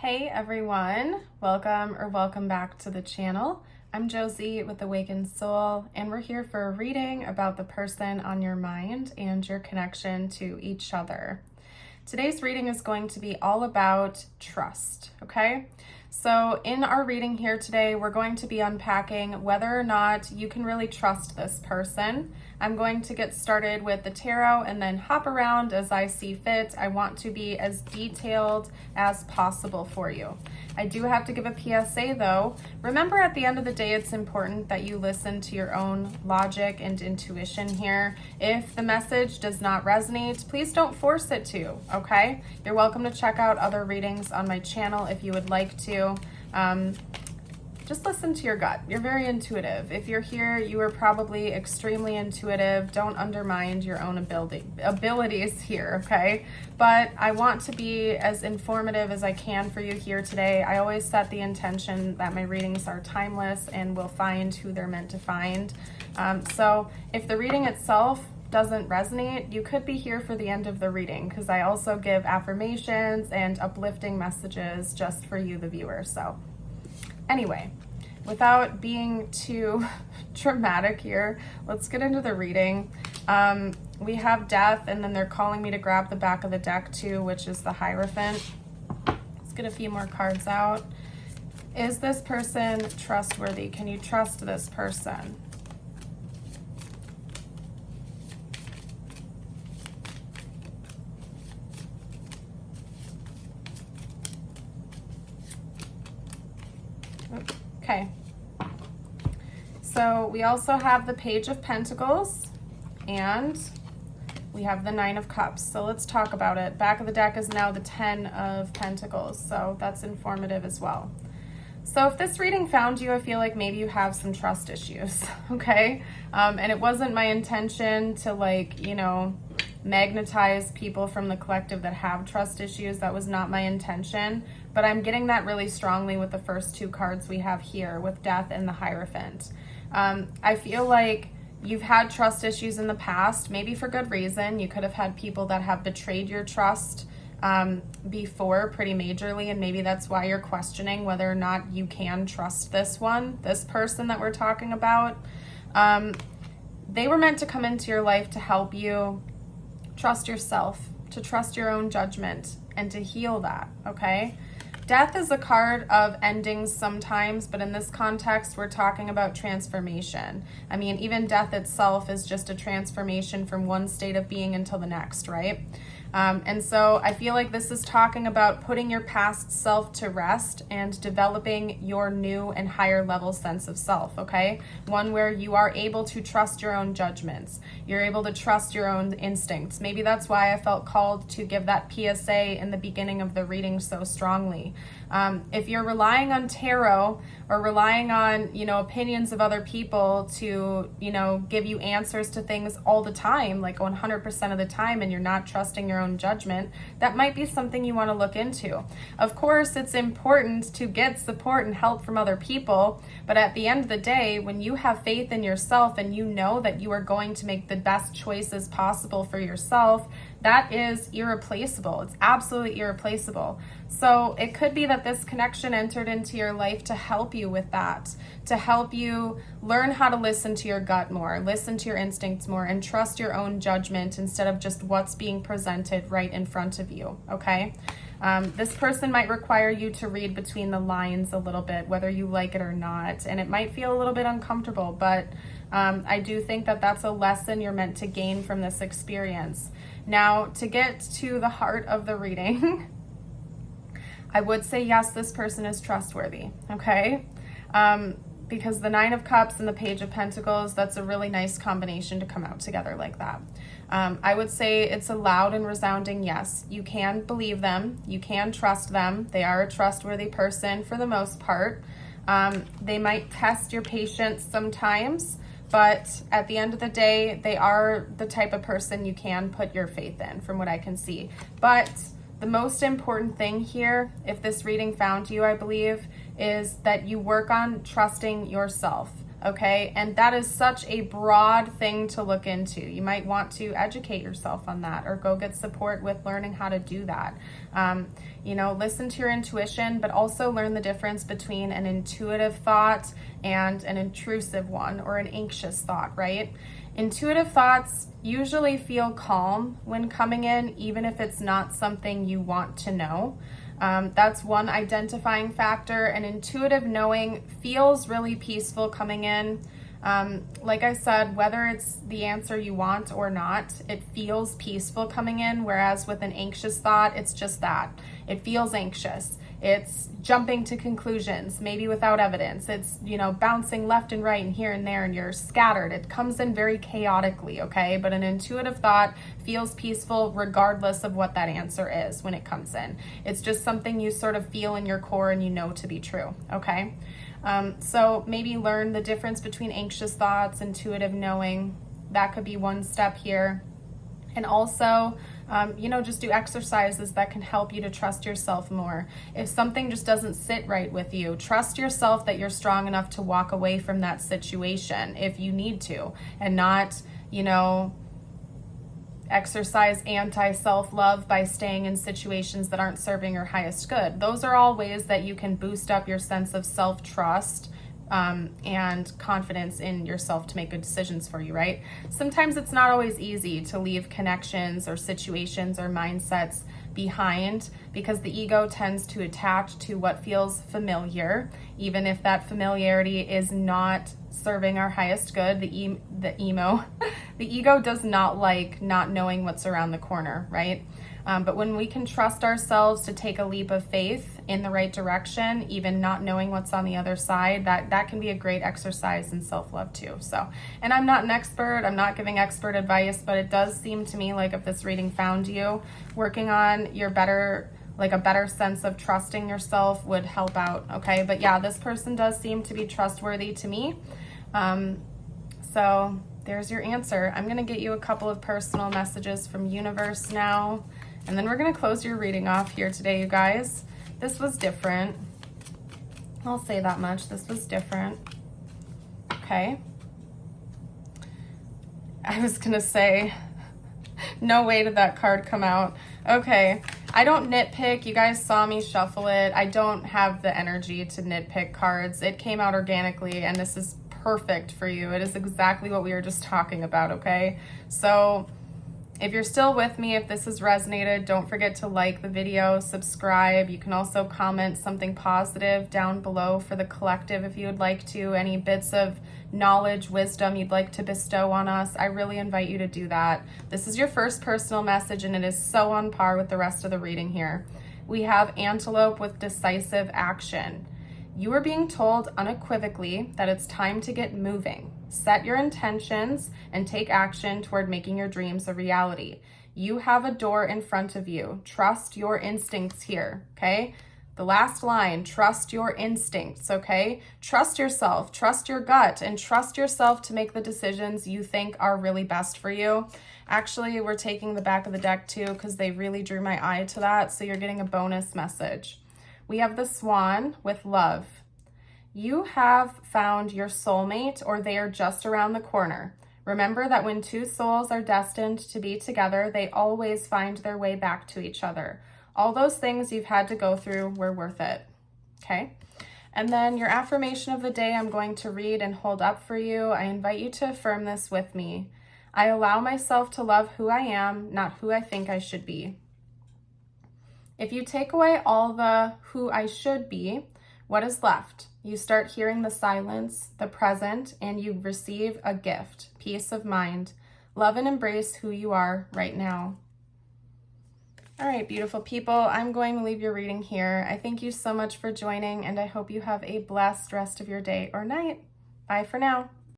Hey everyone, welcome back to the channel. I'm Josie with Awakened Soul, and we're here for a reading about the person on your mind and your connection to each other. Today's reading is going to be all about trust, okay? So in our reading here today, we're going to be unpacking whether or not you can really trust this person. I'm going to get started with the tarot and then hop around as I see fit. I want to be as detailed as possible for you. I do have to give a PSA though. Remember, at the end of the day, it's important that you listen to your own logic and intuition here. If the message does not resonate, please don't force it to, okay? You're welcome to check out other readings on my channel if you would like to. Just listen to your gut. You're very intuitive. If you're here, you are probably extremely intuitive. Don't undermine your own abilities here, okay? But I want to be as informative as I can for you here today. I always set the intention that my readings are timeless and will find who they're meant to find. So if the reading itself doesn't resonate, you could be here for the end of the reading, because I also give affirmations and uplifting messages just for you, the viewer. So anyway, without being too dramatic here, let's get into the reading. We have Death, and then they're calling me to grab the back of the deck too, which is the Hierophant. Let's get a few more cards out. Is this person trustworthy? Can you trust this person? Okay, so we also have the Page of Pentacles and we have the Nine of Cups. So let's talk about it. Back of the deck is now the 10 of Pentacles, so that's informative as well. So if this reading found you, I feel like maybe you have some trust issues, okay? And it wasn't my intention to magnetize people from the collective that have trust issues. That was not my intention, but I'm getting that really strongly with the first two cards we have here with Death and the Hierophant. I feel like you've had trust issues in the past, maybe for good reason. You could have had people that have betrayed your trust before pretty majorly, and maybe that's why you're questioning whether or not you can trust this person that we're talking about. They were meant to come into your life to help you trust yourself, to trust your own judgment, and to heal that, okay? Death is a card of endings sometimes, but in this context, we're talking about transformation. I mean, even death itself is just a transformation from one state of being until the next, right? And so I feel like this is talking about putting your past self to rest and developing your new and higher level sense of self, okay? One where you are able to trust your own judgments. You're able to trust your own instincts. Maybe that's why I felt called to give that PSA in the beginning of the reading so strongly. If you're relying on tarot or relying on, opinions of other people to, give you answers to things all the time, like 100% of the time, and you're not trusting your own judgment, that might be something you want to look into. Of course, it's important to get support and help from other people, but at the end of the day, when you have faith in yourself and you know that you are going to make the best choices possible for yourself, that is irreplaceable. It's absolutely irreplaceable. So it could be that this connection entered into your life to help you with that, to help you learn how to listen to your gut more, listen to your instincts more, and trust your own judgment instead of just what's being presented right in front of you, okay? This person might require you to read between the lines a little bit, whether you like it or not, and it might feel a little bit uncomfortable, but I do think that that's a lesson you're meant to gain from this experience. Now, to get to the heart of the reading, I would say yes, this person is trustworthy, okay? Because the Nine of Cups and the Page of Pentacles, that's a really nice combination to come out together like that. I would say it's a loud and resounding yes. You can believe them. You can trust them. They are a trustworthy person for the most part. They might test your patience sometimes, but at the end of the day, they are the type of person you can put your faith in, from what I can see. But the most important thing here, if this reading found you, I believe, is that you work on trusting yourself. okay? And that is such a broad thing to look into. You might want to educate yourself on that or go get support with learning how to do that. You know, listen to your intuition, but also learn the difference between an intuitive thought and an intrusive one, or an anxious thought, right? Intuitive thoughts usually feel calm when coming in, even if it's not something you want to know. That's one identifying factor. An intuitive knowing feels really peaceful coming in. Like I said, whether it's the answer you want or not, it feels peaceful coming in, whereas with an anxious thought, it's just that. It feels anxious. It's jumping to conclusions, maybe without evidence. It's, you know, bouncing left and right and here and there, and you're scattered. It comes in very chaotically, okay? But an intuitive thought feels peaceful regardless of what that answer is when it comes in. It's just something you sort of feel in your core and you know to be true, okay? So maybe learn the difference between anxious thoughts, intuitive knowing. That could be one step here. And also, you know, just do exercises that can help you to trust yourself more. If something just doesn't sit right with you, trust yourself that you're strong enough to walk away from that situation if you need to, and not, you know, exercise anti-self-love by staying in situations that aren't serving your highest good. Those are all ways that you can boost up your sense of self-trust and confidence in yourself to make good decisions for you, right? Sometimes it's not always easy to leave connections or situations or mindsets behind, because the ego tends to attach to what feels familiar, even if that familiarity is not serving our highest good. The ego does not like not knowing what's around the corner, right? But when we can trust ourselves to take a leap of faith in the right direction, even not knowing what's on the other side, that can be a great exercise in self-love too. So, and I'm not an expert, I'm not giving expert advice, but it does seem to me like if this reading found you, working on your a better sense of trusting yourself would help out, okay? But yeah, this person does seem to be trustworthy to me. So there's your answer. I'm gonna get you a couple of personal messages from universe now, and then we're gonna close your reading off here today, you guys. This was different. I'll say that much. This was different. Okay. I was gonna say, no way did that card come out. Okay. I don't nitpick. You guys saw me shuffle it. I don't have the energy to nitpick cards. It came out organically, and this is perfect for you. It is exactly what we were just talking about, okay? So if you're still with me, if this has resonated, don't forget to like the video, subscribe. You can also comment something positive down below for the collective if you would like to. Any bits of knowledge, wisdom you'd like to bestow on us, I really invite you to do that. This is your first personal message, and it is so on par with the rest of the reading here. We have antelope with decisive action. You are being told unequivocally that it's time to get moving. Set your intentions and take action toward making your dreams a reality. You have a door in front of you. Trust your instincts here, okay? The last line, trust your instincts, okay? Trust yourself, trust your gut, and trust yourself to make the decisions you think are really best for you. Actually, we're taking the back of the deck too, because they really drew my eye to that, so you're getting a bonus message. We have the swan with love. You have found your soulmate, or they are just around the corner. Remember that when two souls are destined to be together, they always find their way back to each other. All those things you've had to go through were worth it, okay? And then your affirmation of the day, I'm going to read and hold up for you. I invite you to affirm this with me. I allow myself to love who I am, not who I think I should be. If you take away all the who I should be, what is left? You start hearing the silence, the present, and you receive a gift, peace of mind. Love and embrace who you are right now. All right, beautiful people, I'm going to leave your reading here. I thank you so much for joining, and I hope you have a blessed rest of your day or night. Bye for now.